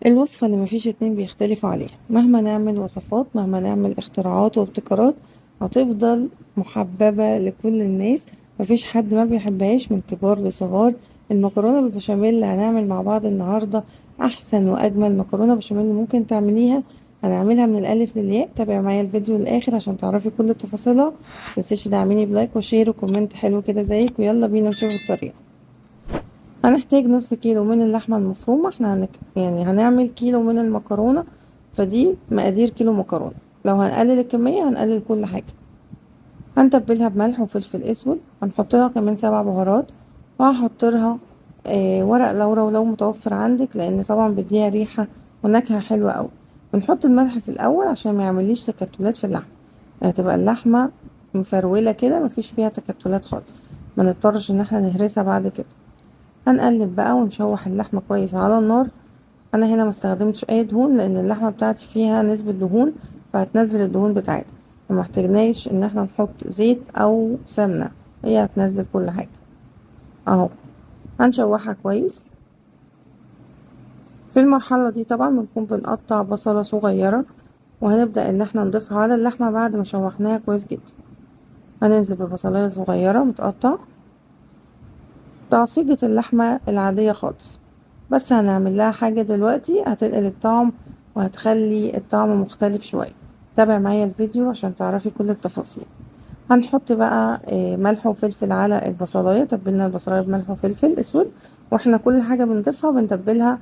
الوصفة اللي مفيش اتنين بيختلفوا عليها، مهما نعمل وصفات، مهما نعمل اختراعات وابتكارات، هتفضل محببة لكل الناس. مفيش حد ما بيحبهاش من كبار لصغار. المكرونة بالبشاميل اللي هنعمل مع بعض النهاردة أحسن وأجمل مكرونة بشاميل ممكن تعمليها. هنعملها من الألف للياء. تابعي معايا الفيديو للآخر عشان تعرفي كل تفاصيلها. متنسيش تدعميني بلايك وشير وكومنت حلو كده زيك، ويلا بينا نشوف الطريقة. هنحتاج نص كيلو من اللحمة المفرومة. احنا يعني هنعمل كيلو من المكرونة، فدي مقادير كيلو مكرونة. لو هنقلل الكمية هنقلل كل حاجة. هنتبلها بملح وفلفل اسود، هنحط لها كمان 7 بهارات، وهحط لها ورق لورا لو متوفر عندك، لان طبعا بيديها ريحة ونكهة حلوة قوي. بنحط الملح في الاول عشان ما يعمليش تكتلات في اللحمة، يعني تبقى اللحمة مفرولة كده مفيش فيها تكتلات خالص، ما نضطرش ان احنا نهرسها بعد كده. هنقلب بقى ونشوح اللحمة كويس على النار. انا هنا ما استخدمتش اي دهون لان اللحمة بتاعتي فيها نسبة دهون، فهتنزل الدهون بتاعتها. فما احتاجناش ان احنا نحط زيت او سمنة، هي هتنزل كل حاجة اهو. هنشوحها كويس. في المرحلة دي طبعا بنكون بنقطع بصلة صغيرة، وهنبدأ ان احنا نضيفها على اللحمة بعد ما شوحناها كويس جدا. هننزل ببصلاية صغيرة متقطع، تعصيجة اللحمة العادية خالص. بس هنعمل لها حاجة دلوقتي هتنقل الطعم وهتخلي الطعم مختلف شوية. تابع معايا الفيديو عشان تعرفي كل التفاصيل. هنحط بقى ملح وفلفل على البصلاية. تبلنا البصلاية بملح وفلفل اسود، واحنا كل حاجة بنضيفها بنتبلها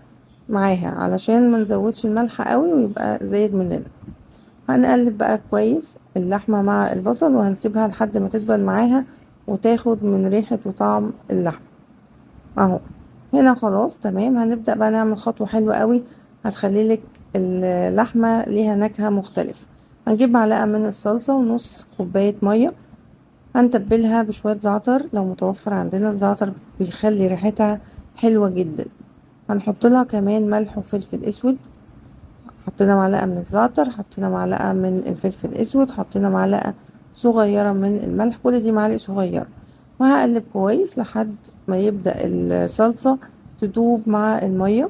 معاها علشان ما نزودش الملح قوي ويبقى زايد مننا. هنقلب بقى كويس اللحمة مع البصل، وهنسيبها لحد ما تدبل معاها وتاخد من ريحة وطعم اللحمة اهو. هنا خلاص تمام. هنبدأ بقى نعمل خطوة حلوة قوي هتخلي لك اللحمة ليها نكهة مختلفة. هنجيب معلقة من الصلصة ونص كوباية مية. هنتبلها بشوية زعتر لو متوفر عندنا الزعتر، بيخلي ريحتها حلوة جدا. هنحط لها كمان ملح وفلفل اسود. حطينا معلقة من الزعتر، حطينا معلقة من الفلفل الاسود، حطينا معلقة صغيرة من الملح، كل دي معالق صغيرة. وهقلب كويس لحد ما يبدأ الصلصة تدوب مع المية.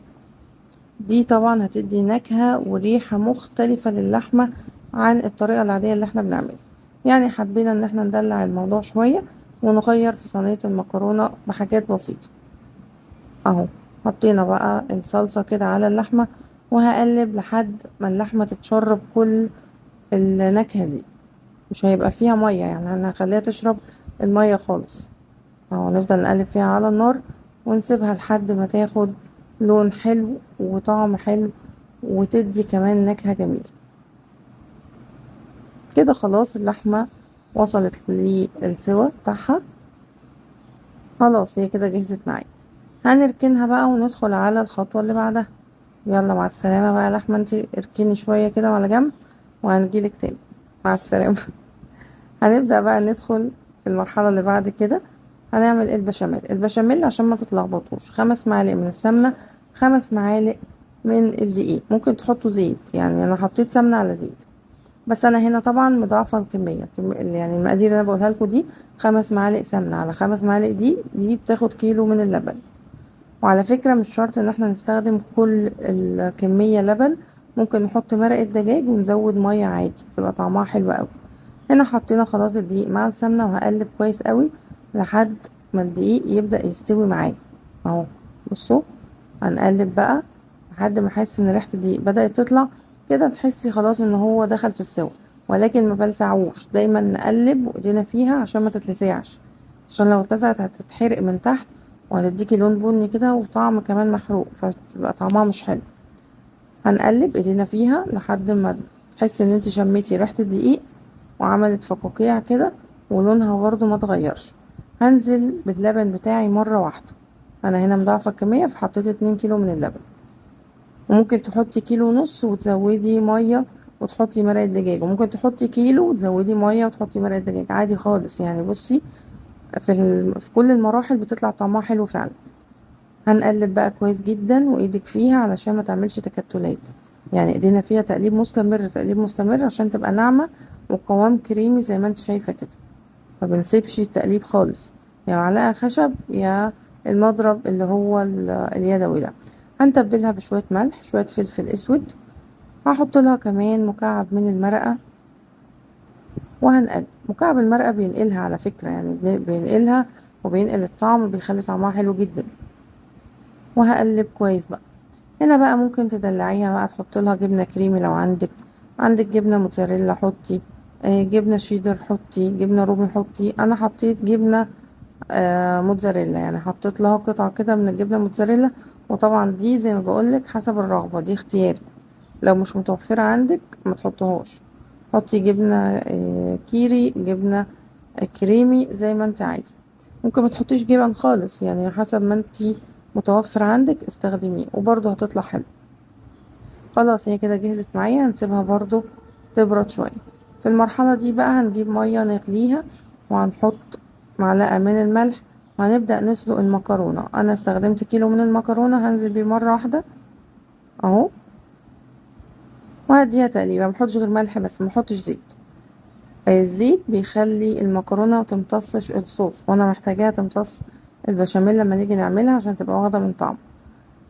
دي طبعا هتدي نكهة وريحة مختلفة للحمة عن الطريقة العادية اللي احنا بنعملها. يعني حبينا ان احنا ندلع الموضوع شوية ونغير في صينية المكرونة بحاجات بسيطة اهو. حطينا بقى الصلصة كده على اللحمة، وهقلب لحد ما اللحمة تتشرب كل النكهة دي. مش هيبقى فيها مية، يعني انا هخليها تشرب المية خالص اهو. نفضل نقلب فيها على النار ونسيبها لحد ما تاخد لون حلو وطعم حلو، وتدي كمان نكهة جميلة. كده خلاص اللحمة وصلت للسوا بتاعها، خلاص هي كده جهزت معايا. هنركنها بقى وندخل على الخطوة اللي بعدها. يلا مع السلامة بقى يا لحمة، انتي اركني شوية كده على جنب وهنجيلك تاني. مع السلامة. هنبدأ بقى ندخل في المرحلة اللي بعد كده. هنعمل البشاميل عشان ما تتلخبطوش. 5 معالق من السمنة، 5 معالق من الدقيق. ممكن تحطوا زيت، يعني انا حطيت سمنة على زيت، بس انا هنا طبعا مضاعفة الكمية. يعني المقادير اللي انا بقولها لكم دي 5 معالق سمنة على 5 معالق دي بتاخد كيلو من اللبن. وعلى فكرة مش شرط ان احنا نستخدم كل الكمية لبن، ممكن نحط مرقة دجاج ونزود مية عادي بتبقى طعمها حلو قوي. هنا حطينا خلاص الدقيق مع السمنة، وهقلب كويس قوي لحد ما الدقيق يبدأ يستوي معايا اهو. بصوا، هنقلب بقى لحد ما احس ان ريحة الدقيق بدأت تطلع كده، تحسي خلاص ان هو دخل في السوا. ولكن ما بلسعوش، دايما نقلب وايدينا فيها عشان ما تتلسعش، عشان لو اتلسعت هتتحرق من تحت وهتديكي لون بني كده وطعم كمان محروق، فتبقى طعمها مش حلو. هنقلب ايدينا فيها لحد ما تحسي ان انت شميتي ريحة الدقيق وعملت فقاقيع كده ولونها برضو ما اتغيرش. هنزل باللبن بتاعي مرة واحدة. انا هنا مضاعفة الكمية فحطيت 2 كيلو من اللبن، وممكن تحطي كيلو ونص وتزودي مية وتحطي مرقة دجاج، وممكن تحطي كيلو وتزودي مية وتحطي مرقة دجاج عادي خالص. يعني بصي، في كل المراحل بتطلع طعمها حلو فعلا. هنقلب بقى كويس جدا وايدك فيها علشان ما تعملش تكتلات، يعني ايدينا فيها تقليب مستمر تقليب مستمر عشان تبقى ناعمة وقوام كريمي زي ما انت شايفة كده. ما بنسيبش التقليب خالص، يا معلقة خشب يا المضرب اللي هو اليدوي ده. هنتبلها بشوية ملح، شوية فلفل اسود، هحط لها كمان مكعب من المرقة، وهنقلب. مكعب المرقة بينقلها على فكرة، يعني بينقلها وبينقل الطعم، بيخلي طعمها حلو جدا. وهقلب كويس بقى. هنا بقى ممكن تدلعيها بقى، تحط لها جبنة كريمي لو عندك جبنة موتزاريلا حطي، جبنة شيدر حطي، جبنة رومي حطي. انا حطيت جبنة موتزاريلا، يعني حطيت لها قطعة كده من الجبنة موتزاريلا. وطبعا دي زي ما بقولك حسب الرغبة، دي اختياري، لو مش متوفرة عندك ما تحطهاش. حطي جبنة كيري، جبنة كريمي زي ما انت عايزة. ممكن ما تحطيش جبن خالص، يعني حسب ما انت متوفر عندك استخدميه، وبرضه هتطلع حلو. خلاص هي كده جهزت معايا، هنسيبها برضه تبرد شوية. في المرحلة دي بقى هنجيب مية نغليها، وهنحط معلقة من الملح، وهنبدأ نسلق المكرونة. انا استخدمت كيلو من المكرونة، هنزل بيه مرة واحدة اهو، وهديها تقليبة. محطش غير ملح بس، محطش زيت. الزيت بيخلي المكرونة متمتصش الصوص، وانا محتاجاها تمتص البشاميل لما نيجي نعملها عشان تبقى واخدة من طعم.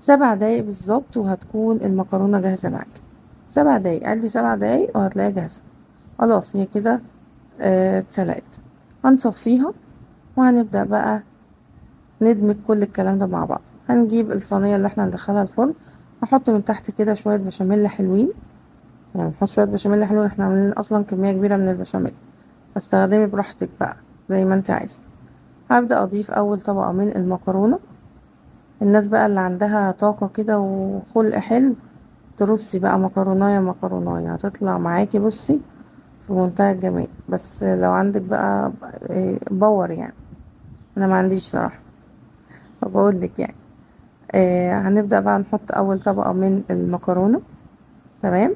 7 دقايق بالظبط وهتكون المكرونة جاهزة معاكي. 7 دقايق، عدي 7 دقايق وهتلاقيها جاهزة. خلاص هي كده اتسلقت. هنصفيها، وهنبدأ بقى ندمج كل الكلام ده مع بعض. هنجيب الصينية اللي احنا هندخلها الفرن، هحط من تحت كده شوية بشاميل حلوين، يعني نحط شوية بشاميل حلوين، احنا عاملين اصلا كمية كبيرة من البشاميل، فاستخدمي براحتك بقى زي ما انت عايزة. هبدأ اضيف اول طبقة من المكرونة. الناس بقى اللي عندها طاقة كده وخلق حلو، ترصي بقى مكروناية مكروناية، هتطلع معاكي بصي في منتهى الجمال. بس لو عندك بقى باور يعني، انا ما عنديش صراحة، فبقول لك يعني. هنبدأ بقى نحط اول طبقة من المكرونة. تمام.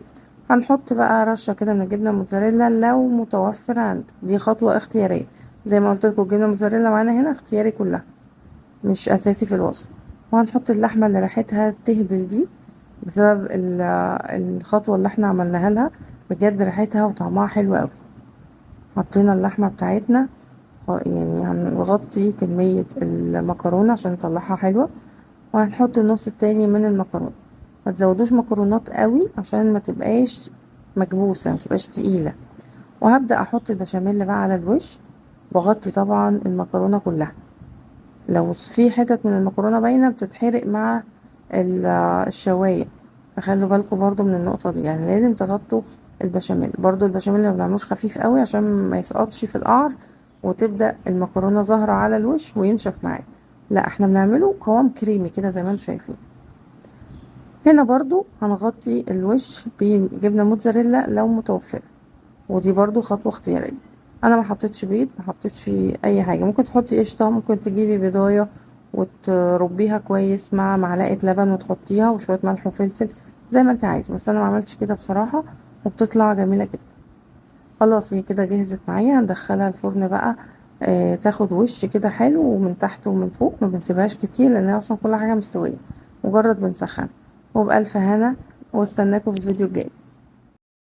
هنحط بقى رشة كده من الجبنة الموتزاريلا لو متوفر عندك، دي خطوة اختيارية. زي ما قلت لكم الجبنة الموتزاريلا معانا هنا اختياري كلها، مش اساسي في الوصفة. وهنحط اللحمة اللي ريحتها تهبل دي، بسبب الخطوة اللي احنا عملناها لها. بجد ريحتها وطعمها حلو قوي. حطينا اللحمة بتاعتنا، يعني هنغطي كمية المكرونة عشان نطلعها حلوة. وهنحط النص التاني من المكرونة. ما تزودوش مكرونات قوي عشان ما تبقاش مكبوسة، ما تبقاش تقيلة. وهبدأ احط البشاميل بقى على الوش، واغطي طبعا المكرونة كلها. لو في حتت من المكرونة باينة بتتحرق مع الشواية، فخلوا بالكم برضو من النقطة دي، يعني لازم تغطوا البشاميل. برضو البشاميل ما بنعملوش خفيف قوي عشان ما يسقطش في القعر، وتبدأ المكرونة ظاهرة على الوش وينشف معاك. لا احنا بنعمله قوام كريمي كده زي ما انتم شايفين. هنا برضو هنغطي الوش بجبنة موتزاريلا لو متوفرة، ودي برضو خطوة اختيارية. انا ما حطيتش بيض، ما حطيتش اي حاجة. ممكن تحطي قشطة، ممكن تجيبي بيضاية وتربيها كويس مع معلقة لبن وتحطيها وشوية ملح وفلفل زي ما انت عايز، بس انا ما عملتش كده بصراحة، وبتطلع جميلة جدا. خلاص هي كده جهزت معايا، هندخلها الفرن بقى. تاخد وش كده حلو، ومن تحت ومن فوق، ما بنسيبهاش كتير لان هي اصلا كل حاجة مستوية، مجرد بنسخن. وبألف هنا، واستناكم في الفيديو الجاي.